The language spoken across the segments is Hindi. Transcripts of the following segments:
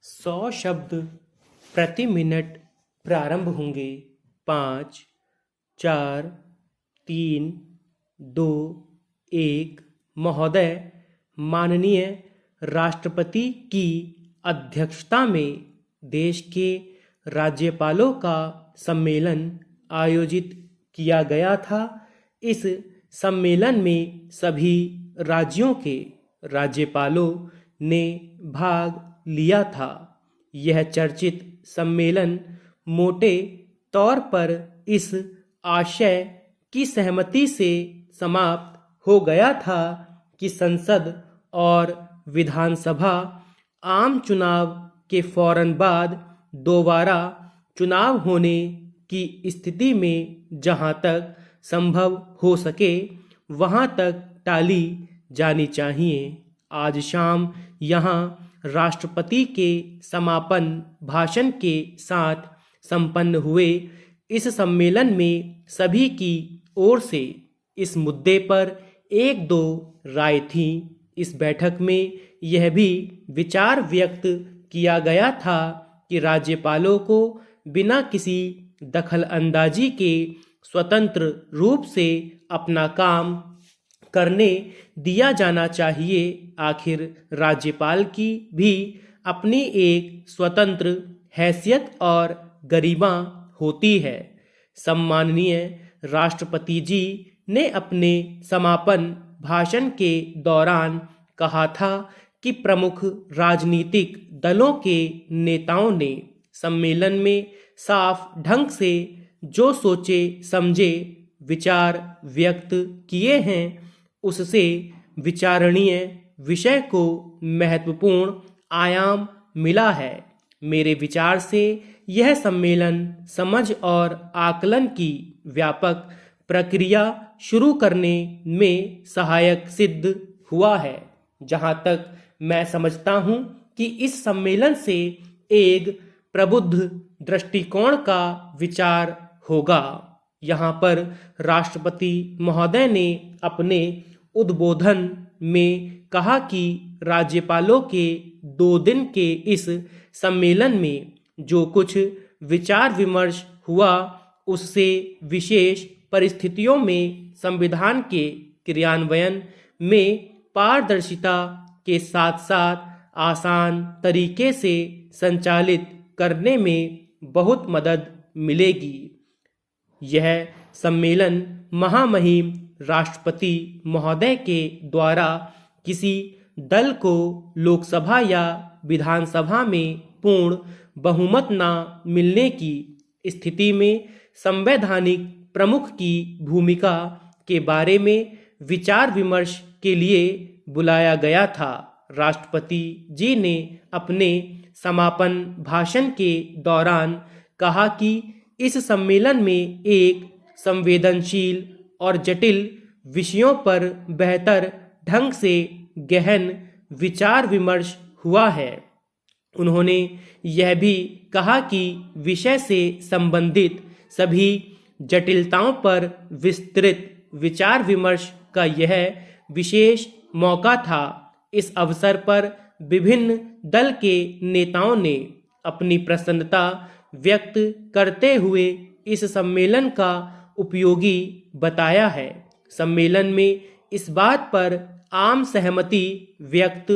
100 शब्द प्रति मिनट प्रारंभ होंगे। 5, 4, 3, 2, 1। महोदय, माननीय राष्ट्रपति की अध्यक्षता में देश के राज्यपालों का सम्मेलन आयोजित किया गया था। इस सम्मेलन में सभी राज्यों के राज्यपालों ने भाग लिया था। यह चर्चित सम्मेलन मोटे तौर पर इस आशय की सहमति से समाप्त हो गया था कि संसद और विधानसभा आम चुनाव के फौरन बाद दोबारा चुनाव होने की स्थिति में जहां तक संभव हो सके वहां तक टाली जानी चाहिए। आज शाम यहां राष्ट्रपति के समापन भाषण के साथ संपन्न हुए इस सम्मेलन में सभी की ओर से इस मुद्दे पर एक दो राय थी। इस बैठक में यह भी विचार व्यक्त किया गया था कि राज्यपालों को बिना किसी दखल अंदाजी के स्वतंत्र रूप से अपना काम करने दिया जाना चाहिए। आखिर राज्यपाल की भी अपनी एक स्वतंत्र हैसियत और गरिमा होती है। सम्माननीय राष्ट्रपति जी ने अपने समापन भाषण के दौरान कहा था कि प्रमुख राजनीतिक दलों के नेताओं ने सम्मेलन में साफ ढंग से जो सोचे समझे विचार व्यक्त किए हैं उससे विचारणीय विषय को महत्वपूर्ण आयाम मिला है। मेरे विचार से यह सम्मेलन समझ और आकलन की व्यापक प्रक्रिया शुरू करने में सहायक सिद्ध हुआ है। जहां तक मैं समझता हूं कि इस सम्मेलन से एक प्रबुद्ध दृष्टिकोण का विचार होगा। यहाँ पर राष्ट्रपति महोदय ने अपने उद्बोधन में कहा कि राज्यपालों के 2 दिन के इस सम्मेलन में जो कुछ विचार विमर्श हुआ उससे विशेष परिस्थितियों में संविधान के क्रियान्वयन में पारदर्शिता के साथ साथ आसान तरीके से संचालित करने में बहुत मदद मिलेगी। यह सम्मेलन महामहिम राष्ट्रपति महोदय के द्वारा किसी दल को लोकसभा या विधानसभा में पूर्ण बहुमत न मिलने की स्थिति में संवैधानिक प्रमुख की भूमिका के बारे में विचार विमर्श के लिए बुलाया गया था। राष्ट्रपति जी ने अपने समापन भाषण के दौरान कहा कि इस सम्मेलन में एक संवेदनशील और जटिल विषयों पर बेहतर ढंग से गहन विचार विमर्श हुआ है। उन्होंने यह भी कहा कि विषय से संबंधित सभी जटिलताओं पर विस्तृत विचार विमर्श का यह विशेष मौका था। इस अवसर पर विभिन्न दल के नेताओं ने अपनी प्रसन्नता व्यक्त करते हुए इस सम्मेलन का उपयोगी बताया है। सम्मेलन में इस बात पर आम सहमति व्यक्त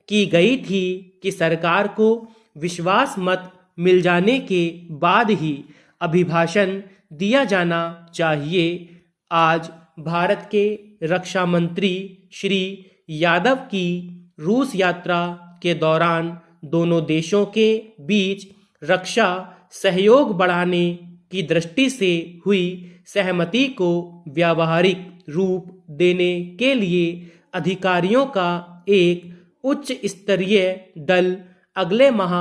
की गई थी कि सरकार को विश्वास मत मिल जाने के बाद ही अभिभाषण दिया जाना चाहिए। आज भारत के रक्षा मंत्री श्री यादव की रूस यात्रा के दौरान दोनों देशों के बीच रक्षा सहयोग बढ़ाने की दृष्टि से हुई सहमति को व्यावहारिक रूप देने के लिए अधिकारियों का एक उच्च स्तरीय दल अगले माह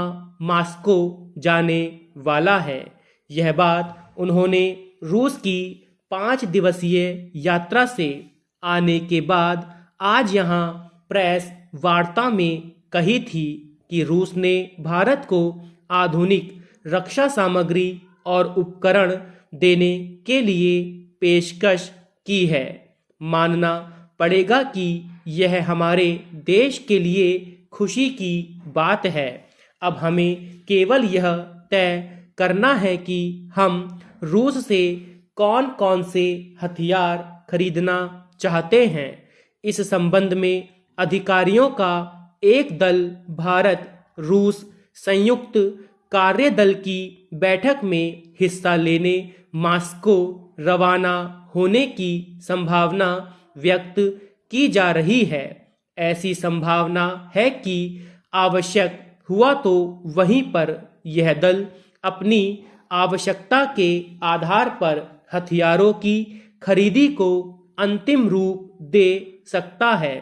मॉस्को जाने वाला है। यह बात उन्होंने रूस की 5 दिवसीय यात्रा से आने के बाद आज यहाँ प्रेस वार्ता में कही थी कि रूस ने भारत को आधुनिक रक्षा सामग्री और उपकरण देने के लिए पेशकश की है। मानना पड़ेगा कि यह हमारे देश के लिए खुशी की बात है। अब हमें केवल यह तय करना है कि हम रूस से कौन कौन से हथियार खरीदना चाहते हैं। इस संबंध में अधिकारियों का एक दल भारत रूस संयुक्त कार्यदल की बैठक में हिस्सा लेने मॉस्को रवाना होने की संभावना व्यक्त की जा रही है। ऐसी संभावना है कि आवश्यक हुआ तो वहीं पर यह दल अपनी आवश्यकता के आधार पर हथियारों की खरीदी को अंतिम रूप दे सकता है।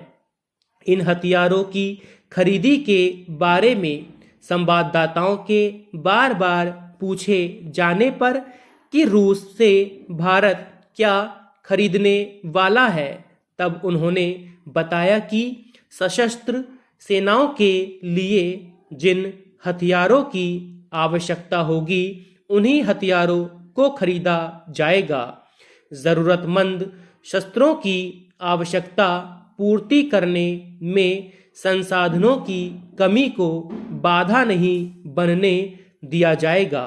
इन हथियारों की खरीदी के बारे में संवाददाताओं के बार बार पूछे जाने पर कि रूस से भारत क्या खरीदने वाला है, तब उन्होंने बताया कि सशस्त्र सेनाओं के लिए जिन हथियारों की आवश्यकता होगी उन्हीं हथियारों को खरीदा जाएगा। जरूरतमंद शस्त्रों की आवश्यकता पूर्ति करने में संसाधनों की कमी को बाधा नहीं बनने दिया जाएगा।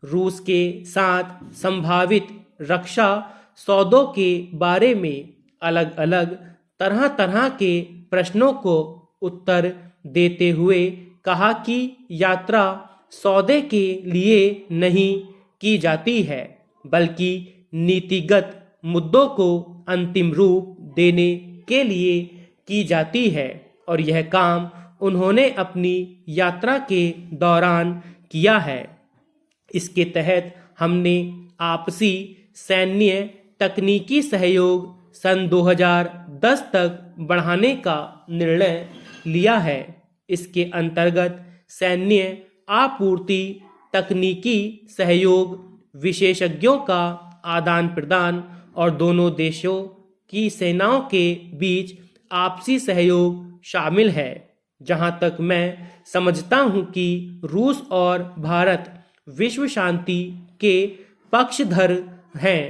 रूस के साथ संभावित रक्षा सौदों के बारे में अलग अलग तरह तरह के प्रश्नों को उत्तर देते हुए कहा कि यात्रा सौदे के लिए नहीं की जाती है, बल्कि नीतिगत मुद्दों को अंतिम रूप देने के लिए की जाती है और यह काम उन्होंने अपनी यात्रा के दौरान किया है। इसके तहत हमने आपसी सैन्य तकनीकी सहयोग सन 2010 तक बढ़ाने का निर्णय लिया है। इसके अंतर्गत सैन्य आपूर्ति, तकनीकी सहयोग, विशेषज्ञों का आदान प्रदान और दोनों देशों की सेनाओं के बीच आपसी सहयोग शामिल है। जहां तक मैं समझता हूं कि रूस और भारत विश्व शांति के पक्षधर हैं।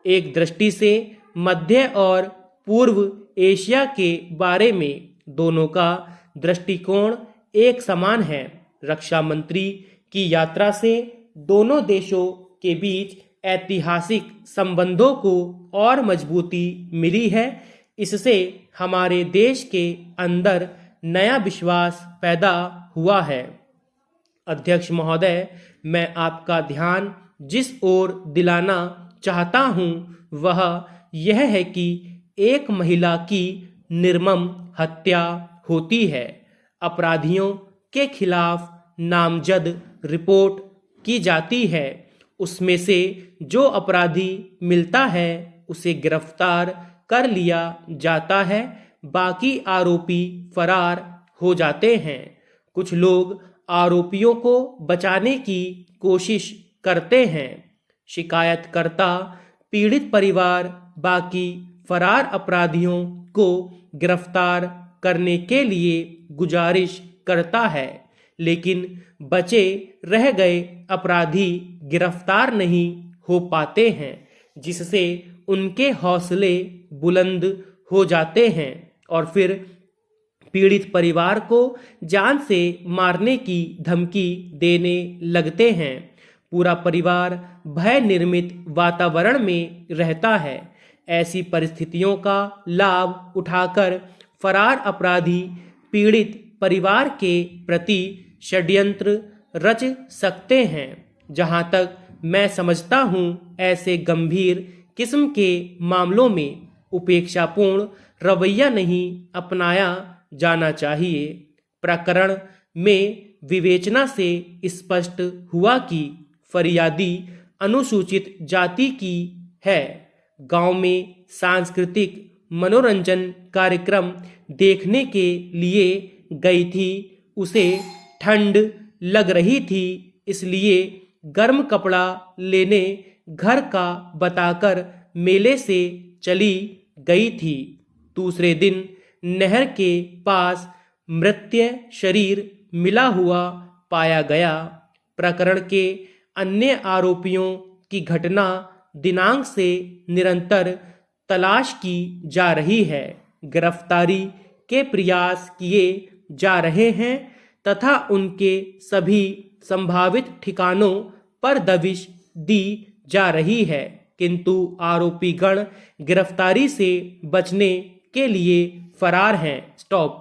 एक दृष्टि से मध्य और पूर्व एशिया के बारे में दोनों का दृष्टिकोण एक समान है। रक्षा मंत्री की यात्रा से दोनों देशों के बीच ऐतिहासिक संबंधों को और मजबूती मिली है। इससे हमारे देश के अंदर नया विश्वास पैदा हुआ है। अध्यक्ष महोदय, मैं आपका ध्यान जिस ओर दिलाना चाहता हूं वह यह है कि एक महिला की निर्मम हत्या होती है। अपराधियों के खिलाफ नामजद रिपोर्ट की जाती है। उसमें से जो अपराधी मिलता है उसे गिरफ्तार कर लिया जाता है। बाकी आरोपी फरार हो जाते हैं। कुछ लोग आरोपियों को बचाने की कोशिश करते हैं। शिकायतकर्ता, पीड़ित परिवार बाकी फरार अपराधियों को गिरफ्तार करने के लिए गुजारिश करता है, लेकिन बचे रह गए अपराधी गिरफ्तार नहीं हो पाते हैं, जिससे उनके हौसले बुलंद हो जाते हैं और फिर पीड़ित परिवार को जान से मारने की धमकी देने लगते हैं। पूरा परिवार भय निर्मित वातावरण में रहता है। ऐसी परिस्थितियों का लाभ उठाकर फरार अपराधी पीड़ित परिवार के प्रति षड्यंत्र रच सकते हैं। जहां तक मैं समझता हूं, ऐसे गंभीर किस्म के मामलों में उपेक्षापूर्ण रवैया नहीं अपनाया जाना चाहिए। प्रकरण में विवेचना से स्पष्ट हुआ कि फरियादी अनुसूचित जाति की है। गांव में सांस्कृतिक मनोरंजन कार्यक्रम देखने के लिए गई थी। उसे ठंड लग रही थी, इसलिए गर्म कपड़ा लेने घर का बताकर मेले से चली गई थी। दूसरे दिन नहर के पास मृत शरीर मिला हुआ पाया गया। प्रकरण के अन्य आरोपियों की घटना दिनांक से निरंतर तलाश की जा रही है। गिरफ्तारी के प्रयास किए जा रहे हैं तथा उनके सभी संभावित ठिकानों पर दबिश दी जा रही है, किंतु आरोपीगण गिरफ्तारी से बचने के लिए फरार हैं। स्टॉप।